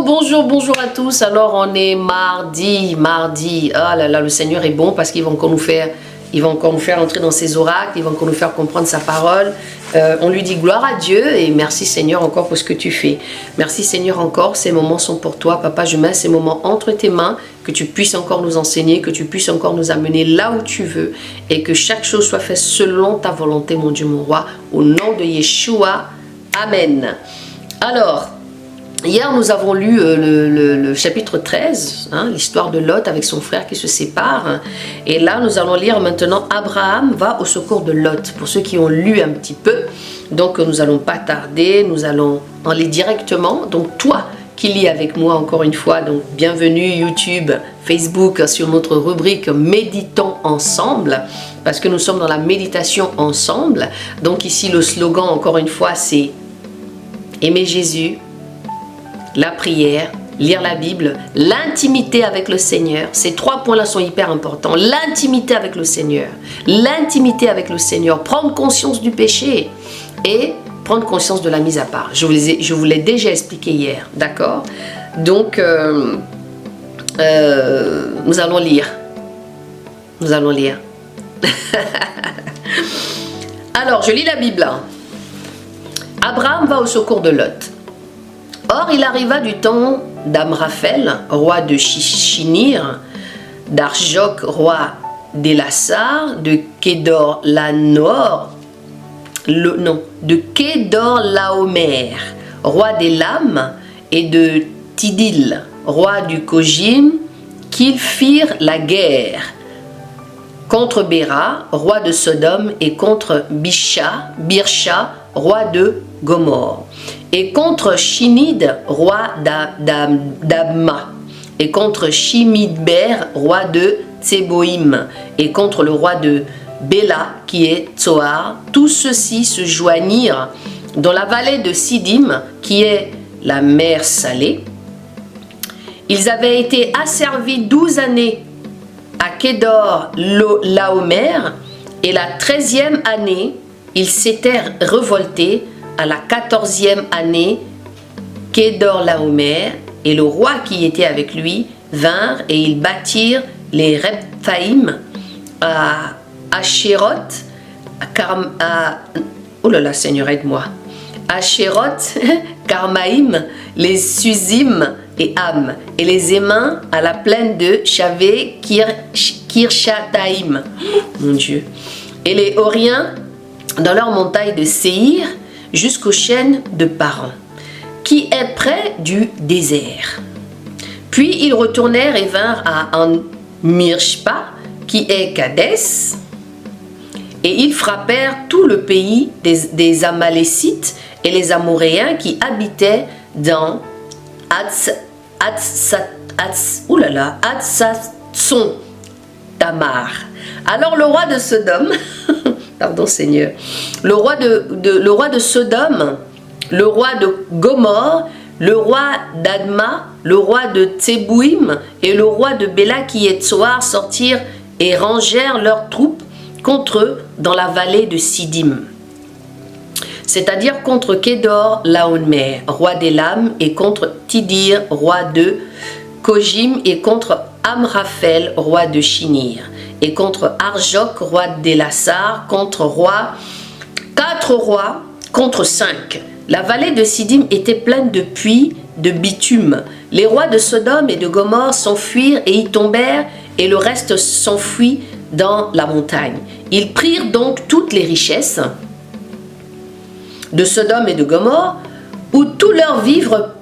Bonjour à tous. Alors on est mardi. Ah là là, le Seigneur est bon parce qu'il va encore nous faire entrer dans ses oracles, il va encore nous faire comprendre sa parole. On lui dit gloire à Dieu et merci Seigneur encore pour ce que tu fais. Merci Seigneur encore, ces moments sont pour toi. Papa, je mets ces moments entre tes mains, que tu puisses encore nous enseigner, que tu puisses encore nous amener là où tu veux et que chaque chose soit faite selon ta volonté, mon Dieu, mon roi. Au nom de Yeshua, Amen. Alors, hier, nous avons lu le chapitre 13, l'histoire de Lot avec son frère qui se sépare. Et là, nous allons lire maintenant Abraham va au secours de Lot. Pour ceux qui ont lu un petit peu, donc nous n'allons pas tarder, nous allons en lire directement. Donc toi qui lis avec moi encore une fois, donc bienvenue YouTube, Facebook sur notre rubrique Méditons ensemble, parce que nous sommes dans la méditation ensemble. Donc ici, le slogan encore une fois, c'est aimer Jésus, la prière, lire la Bible, l'intimité avec le Seigneur. Ces trois points-là sont hyper importants. L'intimité avec le Seigneur. L'intimité avec le Seigneur. Prendre conscience du péché et prendre conscience de la mise à part. Je vous l'ai déjà expliqué hier, d'accord? Donc, nous allons lire. Alors, je lis la Bible. Abraham va au secours de Lot. Or, il arriva du temps d'Amraphel, roi de Shinir, d'Arjok, roi d'Elassar, de Kedorlaomer, roi d'Élam, et de Tidil, roi du Kojim, qu'ils firent la guerre contre Béra, roi de Sodome, et contre Birsha, roi de Gomorre, et contre Shinid, roi d'Abma, et contre Shimidber, roi de Tseboïm, et contre le roi de Béla, qui est Tsoar. Tous ceux-ci se joignirent dans la vallée de Sidim, qui est la mer Salée. Ils avaient été asservis 12 années à Kedorlaomer, et la 13e année, ils s'étaient révoltés. À la 14e année, Kedorlaomer et le roi qui était avec lui vinrent et ils bâtirent les Rephaïm à Ashéroth, oh là là, Seigneur, aide-moi. Ashéroth, Karmaïm, les Susim et Am, et les Émains à la plaine de Chavé, Kirchataïm, mon Dieu, et les Horiens dans leur montagne de Séhir, jusqu'aux chaînes de Paran, qui est près du désert. Puis ils retournèrent et vinrent à Mirshpa, qui est Kadès, et ils frappèrent tout le pays des Amalécites et les Amoréens qui habitaient dans Hatsatson Tamar. Alors le roi de Sodome, pardon Seigneur, le roi de Sodome, le roi de Gomorre, le roi d'Adma, le roi de Tseboïm et le roi de Béla qui est Tsoar sortirent et rangèrent leurs troupes contre eux dans la vallée de Sidim, c'est-à-dire contre Kedorlaomer, roi d'Élam, et contre Tidir, roi de Kojim, et contre Amraphel, roi de Shinir, et contre Arjok, roi d'Elassar, quatre rois contre 5. La vallée de Sidim était pleine de puits de bitume. Les rois de Sodome et de Gomorre s'enfuirent et y tombèrent, et le reste s'enfuit dans la montagne. Ils prirent donc toutes les richesses de Sodome et de Gomorre, ou tous leurs vivres,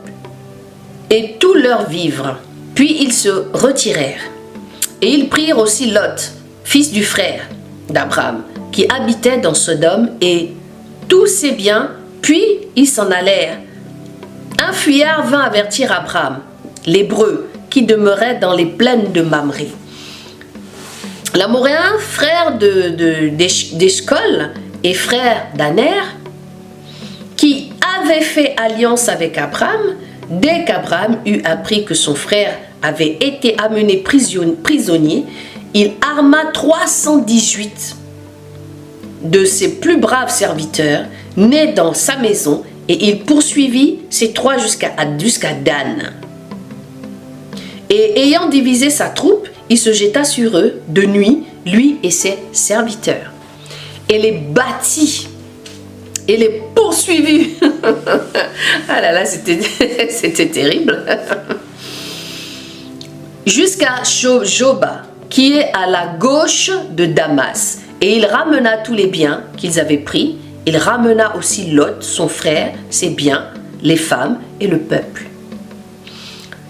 puis ils se retirèrent. Et ils prirent aussi Lot, fils du frère d'Abraham, qui habitait dans Sodome, et tous ses biens, puis ils s'en allèrent. Un fuyard vint avertir Abraham, l'Hébreu, qui demeurait dans les plaines de Mamré. L'Amoréen, frère d'Eshcol et frère d'Aner, qui avait fait alliance avec Abraham, dès qu'Abraham eut appris que son frère avait été amené prisonnier, il arma 318 de ses plus braves serviteurs, nés dans sa maison, et il poursuivit ces trois jusqu'à Dan. Et ayant divisé sa troupe, il se jeta sur eux de nuit, lui et ses serviteurs, et les battit et les poursuivit. Ah là là, c'était terrible. Jusqu'à Joba, qui est à la gauche de Damas. Et il ramena tous les biens qu'ils avaient pris. Il ramena aussi Lot, son frère, ses biens, les femmes et le peuple.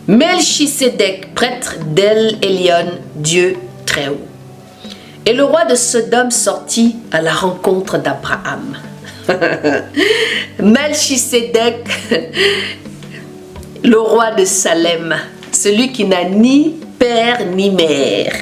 Melchisédek, prêtre d'El Elyon, Dieu très haut. Et le roi de Sodome sortit à la rencontre d'Abraham. Melchisédek, le roi de Salem, celui qui n'a ni père ni mère.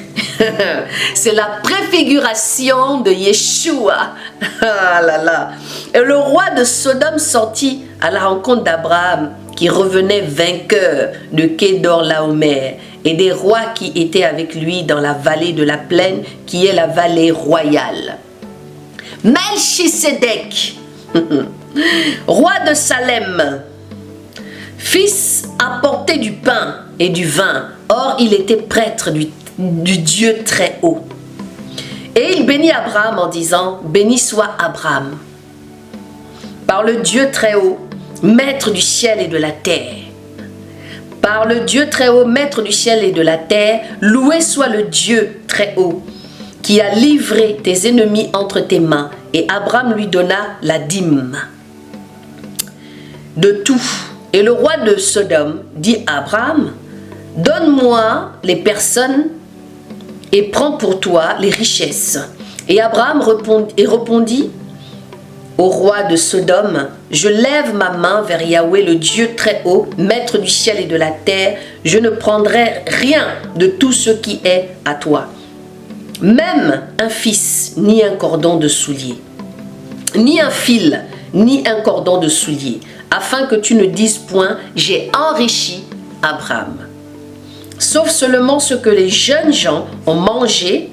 C'est la préfiguration de Yeshua. Ah là là. Et le roi de Sodome sortit à la rencontre d'Abraham, qui revenait vainqueur de Kédor-Laomer, et des rois qui étaient avec lui dans la vallée de la plaine, qui est la vallée royale. Melchisédek, roi de Salem, fils apportait du pain et du vin. Or, il était prêtre du Dieu très haut. Et il bénit Abraham en disant, béni soit Abraham, par le Dieu très haut, maître du ciel et de la terre. Par le Dieu très haut, maître du ciel et de la terre, loué soit le Dieu très haut, qui a livré tes ennemis entre tes mains. Et Abraham lui donna la dîme de tout. Et le roi de Sodome dit à Abraham, donne-moi les personnes et prends pour toi les richesses. Et Abraham répondit au roi de Sodome, je lève ma main vers Yahweh, le Dieu très haut, maître du ciel et de la terre, je ne prendrai rien de tout ce qui est à toi, même un fils, ni un cordon de soulier, ni un fil, ni un cordon de soulier, afin que tu ne dises point, j'ai enrichi Abraham. Sauf seulement ce que les jeunes gens ont mangé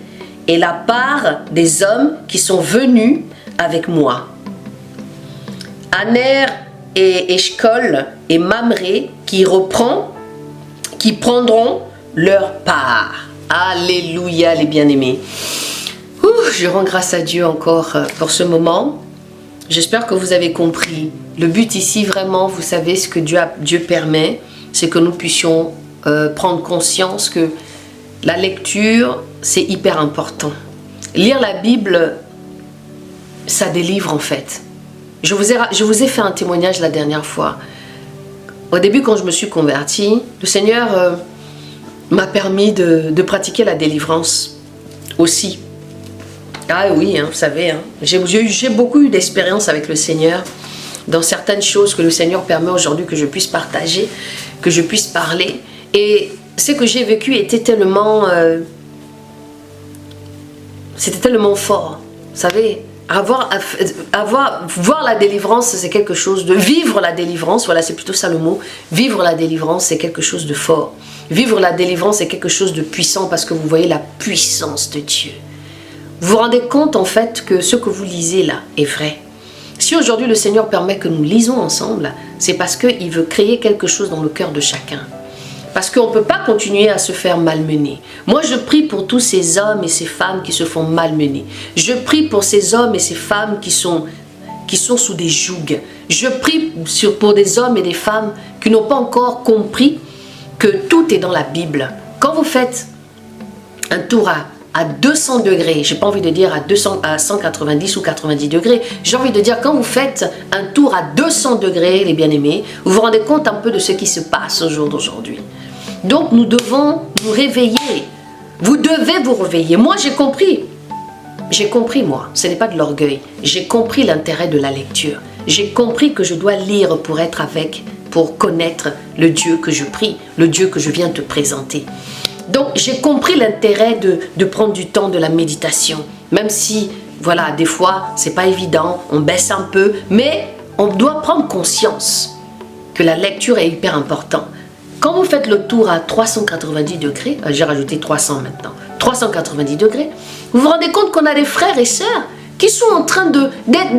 et la part des hommes qui sont venus avec moi. Aner et Eshcol et Mamré qui prendront leur part. Alléluia les bien-aimés. Je rends grâce à Dieu encore pour ce moment. J'espère que vous avez compris. Le but ici vraiment, vous savez ce que Dieu permet, c'est que nous puissions prendre conscience que la lecture, c'est hyper important. Lire la Bible, ça délivre en fait. Je vous ai fait un témoignage la dernière fois. Au début, quand je me suis convertie, le Seigneur m'a permis de pratiquer la délivrance aussi. Ah oui, vous savez, j'ai beaucoup eu d'expérience avec le Seigneur dans certaines choses que le Seigneur permet aujourd'hui que je puisse partager, que je puisse parler. Et ce que j'ai vécu était tellement fort. Vous savez, voir la délivrance, c'est quelque chose de... Vivre la délivrance, voilà, c'est plutôt ça le mot. Vivre la délivrance, c'est quelque chose de fort. Vivre la délivrance, c'est quelque chose de puissant parce que vous voyez la puissance de Dieu. Vous vous rendez compte en fait que ce que vous lisez là est vrai. Si aujourd'hui le Seigneur permet que nous lisons ensemble, c'est parce qu'il veut créer quelque chose dans le cœur de chacun. Parce qu'on ne peut pas continuer à se faire malmener. Moi, je prie pour tous ces hommes et ces femmes qui se font malmener. Je prie pour ces hommes et ces femmes qui sont sous des jougs. Je prie pour des hommes et des femmes qui n'ont pas encore compris que tout est dans la Bible. Quand vous faites un tour à 200 degrés, j'ai pas envie de dire à 190 ou 90 degrés, j'ai envie de dire quand vous faites un tour à 200 degrés, les bien-aimés, vous vous rendez compte un peu de ce qui se passe au jour d'aujourd'hui. Donc nous devons nous réveiller. Vous devez vous réveiller. Moi j'ai compris. J'ai compris moi. Ce n'est pas de l'orgueil. J'ai compris l'intérêt de la lecture. J'ai compris que je dois lire pour connaître le Dieu que je prie, le Dieu que je viens te présenter. Donc j'ai compris l'intérêt de prendre du temps de la méditation. Même si, voilà, des fois c'est pas évident, on baisse un peu, mais on doit prendre conscience que la lecture est hyper importante. Quand vous faites le tour à 390 degrés, j'ai rajouté 300 maintenant, 390 degrés, vous vous rendez compte qu'on a des frères et sœurs qui sont en train d'être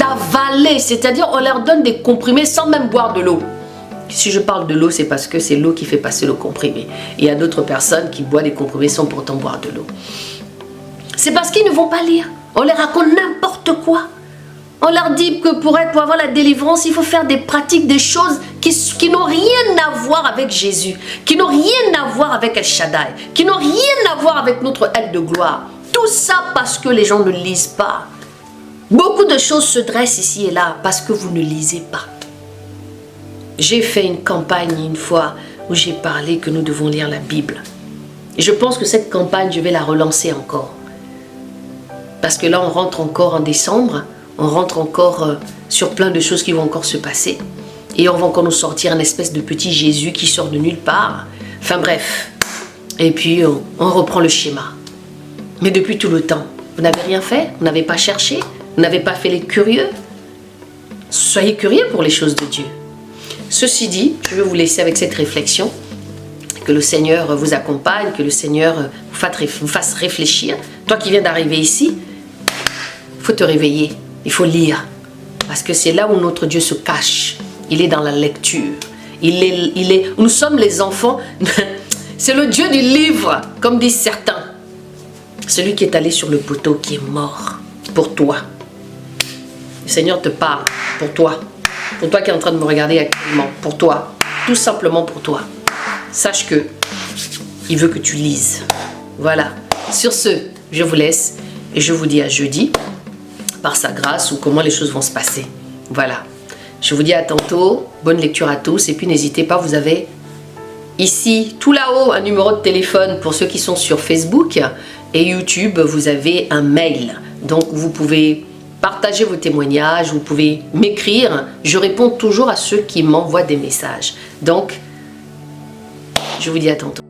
avalés, c'est-à-dire on leur donne des comprimés sans même boire de l'eau. Si je parle de l'eau, c'est parce que c'est l'eau qui fait passer le comprimé. Il y a d'autres personnes qui boivent des comprimés sans pourtant boire de l'eau. C'est parce qu'ils ne vont pas lire. On leur raconte n'importe quoi. On leur dit que pour avoir la délivrance, il faut faire des pratiques, des choses qui n'ont rien à voir avec Jésus, qui n'ont rien à voir avec El Shaddai, qui n'ont rien à voir avec notre aile de gloire. Tout ça parce que les gens ne lisent pas. Beaucoup de choses se dressent ici et là parce que vous ne lisez pas. J'ai fait une campagne une fois où j'ai parlé que nous devons lire la Bible. Et je pense que cette campagne, je vais la relancer encore. Parce que là, on rentre encore en décembre. On rentre encore sur plein de choses qui vont encore se passer. Et on va encore nous sortir un espèce de petit Jésus qui sort de nulle part. Enfin bref. Et puis, on reprend le schéma. Mais depuis tout le temps, vous n'avez rien fait, vous n'avez pas cherché, vous n'avez pas fait les curieux. Soyez curieux pour les choses de Dieu. Ceci dit, je vais vous laisser avec cette réflexion. Que le Seigneur vous accompagne, que le Seigneur vous fasse réfléchir. Toi qui viens d'arriver ici, il faut te réveiller. Il faut lire, parce que c'est là où notre Dieu se cache. Il est dans la lecture. Nous sommes les enfants. C'est le Dieu du livre, comme disent certains. Celui qui est allé sur le poteau, qui est mort pour toi. Le Seigneur te parle pour toi. Pour toi qui es en train de me regarder actuellement. Pour toi. Tout simplement pour toi. Sache que il veut que tu lises. Voilà. Sur ce, je vous laisse et je vous dis à jeudi. Par sa grâce ou comment les choses vont se passer. Voilà. Je vous dis à tantôt. Bonne lecture à tous. Et puis n'hésitez pas, vous avez ici, tout là-haut, un numéro de téléphone pour ceux qui sont sur Facebook et YouTube. Vous avez un mail. Donc vous pouvez partager vos témoignages. Vous pouvez m'écrire. Je réponds toujours à ceux qui m'envoient des messages. Donc, je vous dis à tantôt.